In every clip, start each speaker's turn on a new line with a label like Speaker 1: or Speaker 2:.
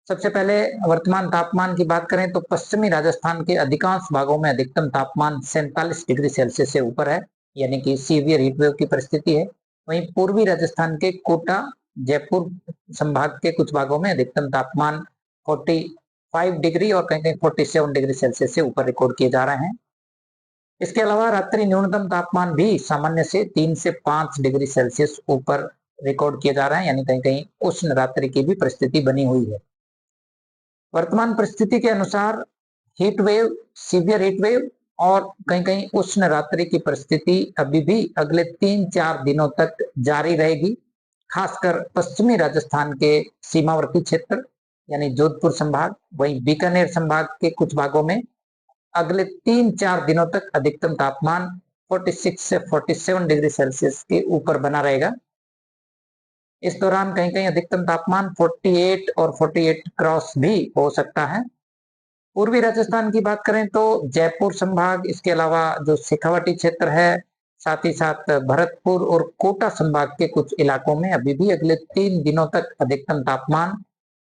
Speaker 1: सबसे पहले वर्तमान तापमान की बात करें तो पश्चिमी राजस्थान के अधिकांश भागों में अधिकतम तापमान 47 डिग्री सेल्सियस से ऊपर है, यानी कि सीवियर हीट वेव की परिस्थिति है। वहीं पूर्वी राजस्थान के कोटा, जयपुर संभाग के कुछ भागों में अधिकतम तापमान 45 डिग्री और कहीं कहीं 47 डिग्री सेल्सियस से ऊपर रिकॉर्ड किए जा रहे हैं। इसके अलावा रात्रि न्यूनतम तापमान भी सामान्य से 3 से 5 डिग्री सेल्सियस ऊपर रिकॉर्ड किया जा रहा है, यानी कहीं कहीं उष्ण रात्रि की भी परिस्थिति बनी हुई है। वर्तमान परिस्थिति के अनुसार heat wave, severe heat wave और कहीं कहीं उष्ण रात्रि की परिस्थिति अभी भी अगले 3-4 दिनों तक जारी रहेगी। खासकर पश्चिमी राजस्थान के सीमावर्ती क्षेत्र यानी जोधपुर संभाग, वहीं बीकानेर संभाग के कुछ भागों में अगले 3-4 दिनों तक अधिकतम तापमान 46 से 47 डिग्री सेल्सियस के ऊपर बना रहेगा। इस दौरान कहीं कहीं अधिकतम तापमान 48 और 48 क्रॉस भी हो सकता है। पूर्वी राजस्थान की बात करें तो जयपुर संभाग, इसके अलावा जो शेखावाटी क्षेत्र है, साथ ही साथ भरतपुर और कोटा संभाग के कुछ इलाकों में अभी भी अगले 3 दिनों तक अधिकतम तापमान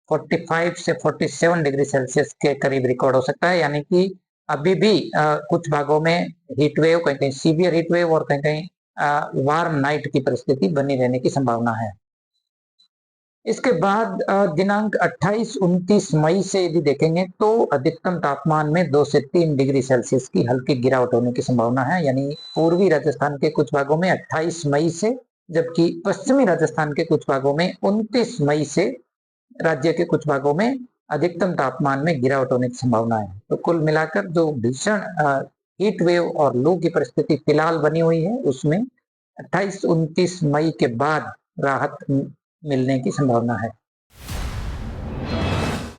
Speaker 1: 45 से 47 डिग्री सेल्सियस के करीब रिकॉर्ड हो सकता है, यानी कि अभी भी कुछ भागों में हीट वेव, कहीं कहीं सीवियर हीट वेव और कहीं कहीं वार्म नाइट की परिस्थिति बनी रहने की संभावना है। इसके बाद दिनांक 28-29 मई से यदि देखेंगे तो अधिकतम तापमान में 2 से 3 डिग्री सेल्सियस की हल्की गिरावट होने की संभावना है, यानी पूर्वी राजस्थान के कुछ भागों में 28 मई से, जबकि पश्चिमी राजस्थान के कुछ भागों में 29 मई से राज्य के कुछ भागों में अधिकतम तापमान में गिरावट होने की संभावना है। तो कुल मिलाकर जो भीषण हीट वेव और लू की परिस्थिति फिलहाल बनी हुई है, उसमें 28-29 मई के बाद राहत मिलने की संभावना है।